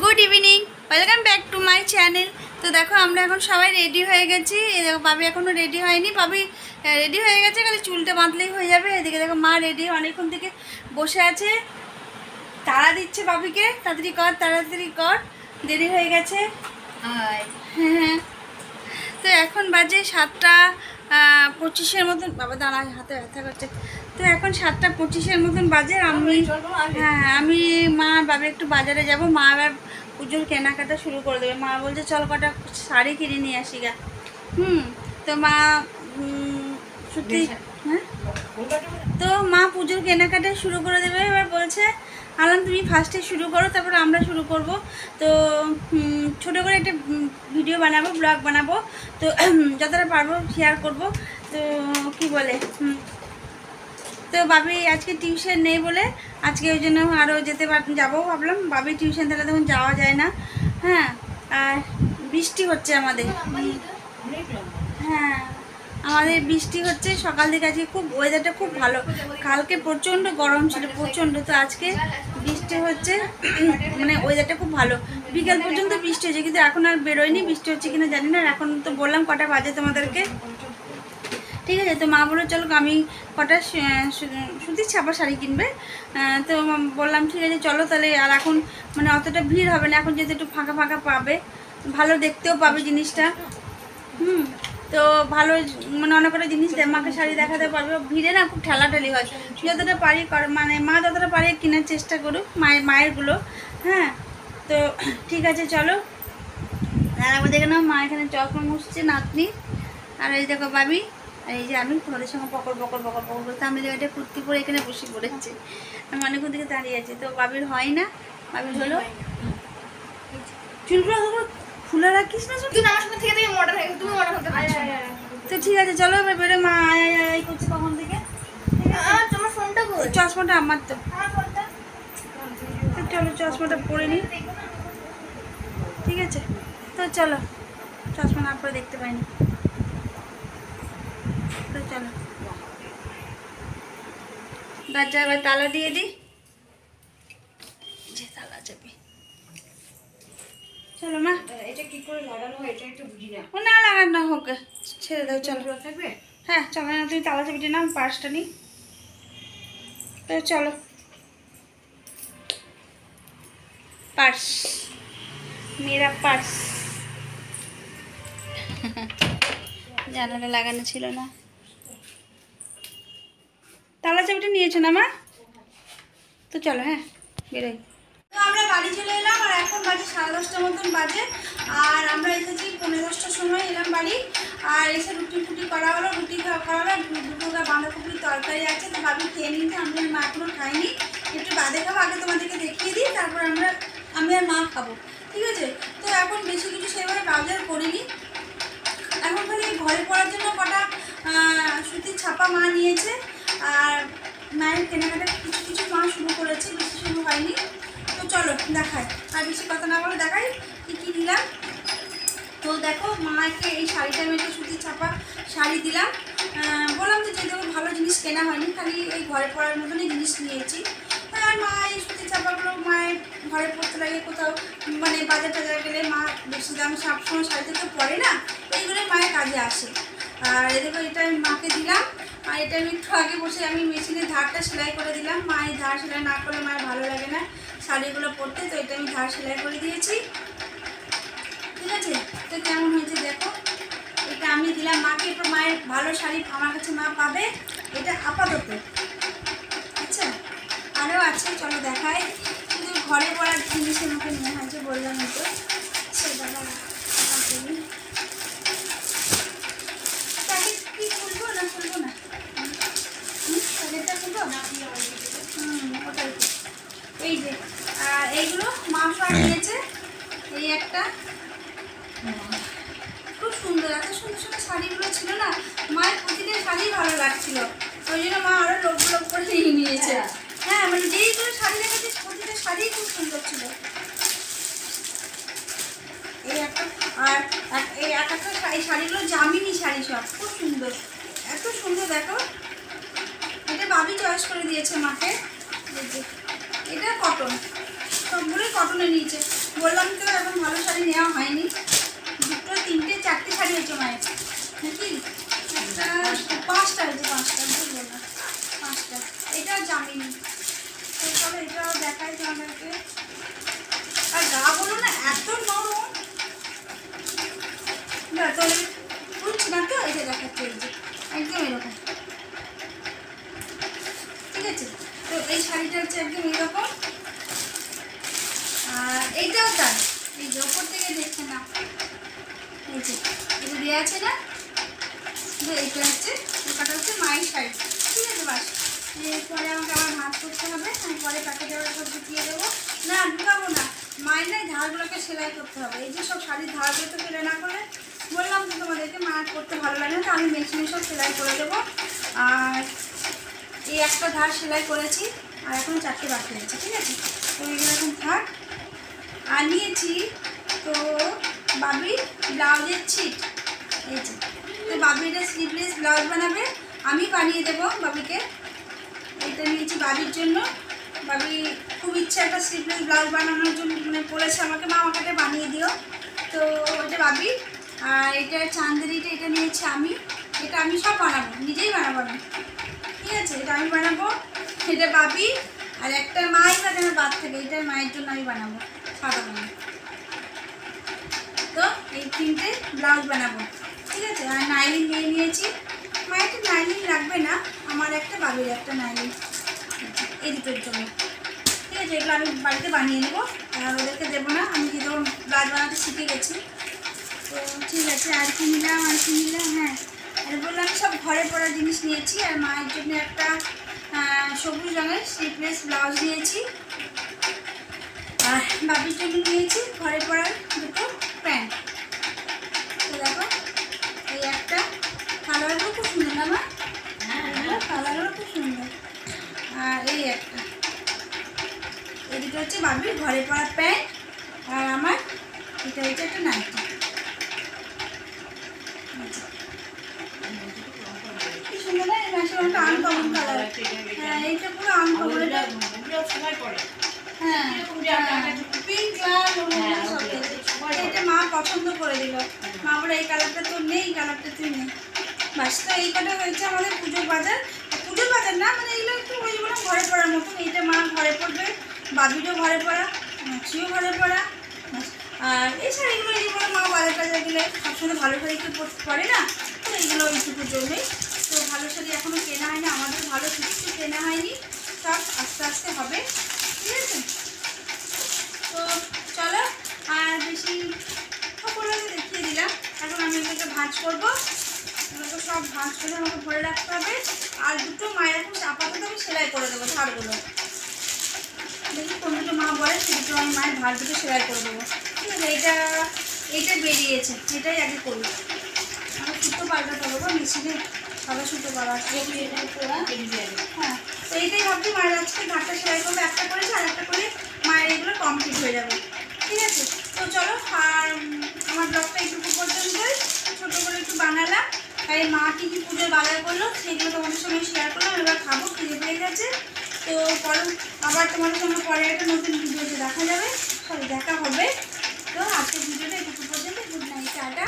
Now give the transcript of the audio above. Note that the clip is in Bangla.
Good evening, welcome back to my channel. তো দেখো আমরা এখন সবাই রেডি হয়ে গেছি। দেখো বাবি এখনও রেডি হয়নি, বাবি রেডি হয়ে গেছে, খালি চুলটা বাঁধলেই হয়ে যাবে। এদিকে দেখো মা রেডি অনেকক্ষণ থেকে বসে আছে, তাড়া দিচ্ছে বাবিকে, তাড়াতাড়ি কর তাড়াতাড়ি কর, দেরি হয়ে গেছে। হ্যাঁ, তো এখন বাজে 7:25 মতন। বাবা দাঁড়ায়, হাতে ব্যথা করছে। তো এখন 7:25 মতন বাজে। আমি মা বাবা একটু বাজারে যাব। মা আবার পুজোর কেনাকাটা শুরু করে দেবে। মা বলছে চল কটা শাড়ি কিনে নিয়ে আসি গা। তো মা সত্যি, হ্যাঁ, তো মা পুজোর কেনাকাটা শুরু করে দেবে। এবার বলছে আলাম তুমি ফার্স্টে শুরু করো, তারপর আমরা শুরু করব। তো ছোটো করে একটা ভিডিও বানাবো, ব্লগ বানাবো। তো যতটা পারবো শেয়ার করব। তো কি বলে, তো বাবি আজকে টিউশন নেই বলে আজকে ওই জন্য আরও যাবো ভাবলাম। বাবি টিউশন তাহলে তখন যাওয়া যায় না। হ্যাঁ, আর বৃষ্টি হচ্ছে আমাদের। হ্যাঁ, আমাদের বৃষ্টি হচ্ছে সকাল থেকে। আজকে খুব ওয়েদারটা খুব ভালো। কালকে প্রচণ্ড গরম ছিল, প্রচণ্ড। তো আজকে বৃষ্টি হচ্ছে, মানে ওয়েদারটা খুব ভালো। বিকেল পর্যন্ত বৃষ্টি হচ্ছে, কিন্তু এখন আর বেরোয়নি। বৃষ্টি হচ্ছে কিনা জানি না। এখন তো বললাম কটা বাজে তোমাদেরকে, ঠিক আছে। তো মা বললো চলো আমি কটা সুতির ছাপা শাড়ি কিনবে। তো বললাম ঠিক আছে চলো তাহলে। আর এখন মানে অতটা ভিড় হবে না, এখন যেহেতু একটু ফাঁকা ফাঁকা পাবে, ভালো দেখতেও পাবে জিনিসটা। তো ভালো মানে অনেক কটা জিনিস মাকে শাড়ি দেখাতে পারবে। ভিড়ে না খুব ঠেলাঠেলি হয়। যতটা পারি মানে মা যতটা পারে কেনার চেষ্টা করুক মায়েরগুলো। হ্যাঁ, তো ঠিক আছে চলো। আর আমাদের দেখে নাও মা এখানে চশমা মুছছে নাতনি। আর এই দেখো বাবি, আর এই যে আমি তোমাদের সঙ্গে পকর পকর করতে আমি জায়গাটা কুর্তি পরে এখানে বসে পড়েছি। আমি অনেকক্ষণ থেকে দাঁড়িয়ে আছি। তো বাবির হয় না, বাবির হলো চুলগুলো খুলে রাখিস না। তুই আমার সামনে থেকে মোটা হয়ে তুমি মোটা হতে পারছো। তো ঠিক আছে চলো এবার বেরো। মা আয় করছে কখন থেকে। তোমার ফোনটা কই? চশমাটা আমার তো। আমার ফোনটা তো চলো চশমাটা পরে নি, ঠিক আছে। তো চলো, চশমা না পরে দেখতে পাইনি। তো চলো দরজা এবার তালা দিয়ে দিই, যে তালা যাবে। চলো মা। এটা কি করে লাগানো হয় এটা একটু বুঝি না। ও না লাগান না হোক, ছেড়ে দাও চলো। থাকবে? হ্যাঁ চলো না, তুমি তালা চাবিটা নাও, পার্সটা নিই। তো চলো, পার্স মেরা পার্স। জানালা লাগানো ছিল না। তালা চাবিটা নিয়েছো না মা? তো চলো, হ্যাঁ বেরোই। তো আমরা বাড়ি চলে এলাম। আর এখন বাজে 10:30 মতন বাজে। আর আমরা এসেছি 10:45 সময় এলাম বাড়ি। আর এসে রুটি ফুটি করা হলো, রুটি খাওয়া হলো। দুটো বাঁধাকপির তরকারি আছে, তো বাবি খেয়ে নিয়েছে, আমি আর মা এখনো খাইনি। একটু বাদে খাবো, আগে তোমাদেরকে দেখিয়ে দিই, তারপর আমি আর মা খাবো, ঠিক আছে। তো এখন বেশি কিছু সেভাবে বাজার করিনি। এখন খালি ঘরে পড়ার জন্য কটা সুতির ছাপা মা নিয়েছে। আর মায়ের কেনাকাটা কিছু কিছু মা শুরু করেছে, বেশি শুরু হয়নি। তো চলো দেখাই, আর বেশি কথা না বলে দেখাই কী কী দিলাম। তো দেখো মাকে এই শাড়িটা আমি একটা সুতির ছাপা শাড়ি দিলাম। বললাম যে যেহেতু ভালো জিনিস কেনা হয়নি, খালি এই ঘরে পড়ার মতনই জিনিস নিয়েছি। আর মা এই সুতির ছাপাগুলো মায়ের ঘরে পড়তে লাগে, কোথাও মানে বাজার টাজার গেলে মা বেশি দাম সবসময় শাড়িতে তো পরে না, এইগুলোই মায়ের কাজে আসে। আর এদিকে এটা আমি মাকে দিলাম। আর এটা আমি একটু আগে বসে আমি মেশিনে ধারটা সেলাই করে দিলাম। মা এই ধার সেলাই না করলে মায়ের ভালো লাগে না শাড়িগুলো পরতে, তো এটা আমি ধার সেলাই করে দিয়েছি, ঠিক আছে। তো কেমন হয়েছে দেখো, এটা আমি দিলাম মাকে। একটু মায়ের ভালো শাড়ি আমার কাছে মা পাবে, এটা আপাতত। আচ্ছা, আরও আছে, চলো দেখায়। শুধু ঘরে পড়ার জিনিসের মতো মনে হয়েছে, বললাম তো সেটা কি খুলবো না খুলবো না, প্যাকেটটা খুলবো না, ওটাই। এই যে এইগুলো মা সব নিয়েছে। এই একটা খুব সুন্দর, এত সুন্দর সুন্দর শাড়িগুলো ছিল না, মায়ের প্রতিটা শাড়ি ভালো লাগছিল, ওই জন্য মা আরও লোক করে নিয়েছে। হ্যাঁ, মানে যেইগুলো শাড়ি দেখেছি প্রতিটা শাড়িই খুব সুন্দর ছিল। এই একটা, আর এই একটা এই শাড়িগুলো জামিনি শাড়ি, সব খুব সুন্দর, এত সুন্দর দেখো। এটা বাবি চয়েস করে দিয়েছে মাকে। এটা কটন, সব সবগুলোই কটনে নিয়েছে। বললাম তো এখন ভালো শাড়ি নেওয়া হয়নি, 2, 3, 4টে শাড়ি হয়েছে মায়ের নাকি, একটা 5টা হয়েছে, 5টা বললাম 5টা। এটা জামিনি। তো চলো এটাও দেখাই তোমাদেরকে। আর গা বলো না এত নরম, তাহলে বুঝছি না তো, এটা দেখাচ্ছে এই যে একদম এরকম, ঠিক আছে। তো এই শাড়িটা হচ্ছে একদম এরকম, আর এইটাও তাই, এই যে ওপর থেকে দেখছে না, এই যে এটা দেওয়া আছে না, এইটা হচ্ছে ওটা হচ্ছে মায়ের শাড়ি, ঠিক আছে। বাস এরপরে আমাকে আবার ভাত করতে হবে, আমি পরে প্যাকেটে ওপর ঢুকিয়ে দেবো। না ঢুকাবো না, মায়ের নাই ধারগুলোকে সেলাই করতে হবে। এই যে সব শাড়ির ধারগুলো তো সেলাই না করে, বললাম তো তোমাদেরকে মায়ের করতে ভালো লাগে না, তো আমি মেশিনে সব সেলাই করে দেবো। আর এই একটা ধার সেলাই করেছি, আর এখন 4টে বাকি আছে, ঠিক আছে। তো এগুলো এখন থাক। আর নিয়েছি তো বাবির ব্লাউজের ছিট, এই যে। তো বাবি এটা স্লিভলেস ব্লাউজ বানাবে, আমি বানিয়ে দেবো বাবিকে। এটা নিয়েছি বাবির জন্য, বাবি খুব ইচ্ছা একটা স্লিভলেস ব্লাউজ বানানোর জন্য, মানে বলেছে আমাকে, মা আমাকে এটা বানিয়ে দিও। তো এটা বাবি। আর এটা চান্দেরিটা, এটা নিয়েছি আমি, এটা আমি সব বানাবো, নিজেই বানাবো আমি, ঠিক আছে। এটা আমি বানাবো, এটা বাবি। আর একটা মাই বা যেন বাদ থাকে, এটা মায়ের জন্য আমি বানাবো, সাদা বানাবো। তো এই 3টে ব্লাউজ বানাবো, ঠিক আছে। আর নাইলিন নিয়ে নিয়েছি, মায়ের একটা নাইলিন লাগবে না, আমার একটা বাবির একটা নাইলিন, এই দুটোর জন্য, ঠিক আছে। এগুলো আমি বাড়িতে বানিয়ে নেবো, আর ওদেরকে দেবো না, আমি যেহেতু ব্লাউজ বানাতে শিখে গেছি। তো ঠিক আছে, আর কি নিলাম, হ্যাঁ, আর বললাম সব ঘরে পরা জিনিস নিয়েছি। আর মায়ের জন্য একটা সবুজ রঙের স্লিভলেস ব্লাউজ নিয়েছি, আর বাবির জন্য নিয়েছি ঘরে পরার 2টো প্যান্ট। তো দেখো এই একটা, কালারগুলো খুব সুন্দর না মা, কালারগুলো খুব সুন্দর। আর এই একটা, এই দুটো হচ্ছে বাবির ঘরে পরা প্যান্ট, আর আমার এটা হচ্ছে একটা নাইটি। কি সুন্দর না, এই মাসের রঙটা আনকমন কালার। হ্যাঁ এইটা পুরো আনকমন, হ্যাঁ পিঙ্ক লাল এটা মা পছন্দ করে দিল, মা বলে এই কালারটা তো নেই, এই কালারটা তুই নেই। বাস, তো এই কটা হয়েছে আমাদের পুজোর বাজার। পুজোর বাজার না, মানে এগুলো একটু ওই বলে ঘরে পড়ার মতন। এইটা মা ঘরে পড়বে, বাবিরও ঘরে পড়া, মাছিও ঘরে পড়া। আর এই শাড়িগুলো এইগুলো মা বাজার টাজার গেলে সবসময় ভালো শাড়ি একটু পরে না, তো এইগুলো এইটুকু জন্যই। তো ভালো শাড়ি এখনও কেনা হয়নি, আমাদের ভালো কিছু কেনা হয়নি, সব আস্তে আস্তে হবে, ঠিক আছে। তো চলো, আর বেশি সকলকে দেখিয়ে দিলাম। এখন আমি এগুলোকে ভাঁজ করবো, এগুলোকে সব ভাঁজ করে আমাকে ভরে রাখতে হবে। আর 2টো মায়ের এখন আপাতত আমি সেলাই করে দেবো ধারগুলো, দেখি কোন দুটো মা বলে সেই দুটো আমি মায়ের ধার দুটো সেলাই করে দেবো, ঠিক আছে। এইটা বেরিয়েছে, এটাই আগে করবো। আমি সুতো পাল্টাতে দেবো মেশিনে, সাদা সুতো পালা, হ্যাঁ। তো এইটাই ভাবছি মায়ের আজকে ধারটা সেলাই করবো, একটা করেছে, আর একটা করে মায়ের এগুলো কমপ্লিট হয়ে যাবে, ঠিক আছে। তো চলো, আর আমার ব্লগটা এইটুকু পর্যন্তই, ছোটো করে একটু বানালাম। তাই মা কী কী পুজোর বাজার করলো সেগুলো তোমাদের সঙ্গে শেয়ার করলাম। এবার খাবো, খিদে পেয়ে গেছে। তো পরে আবার তোমাদের সঙ্গে পরে একটা নতুন ভিডিওতে দেখা যাবে, সরি দেখা হবে। তো আজকের ভিডিওটা এইটুকু পর্যন্ত, গুড নাইট, টাটা।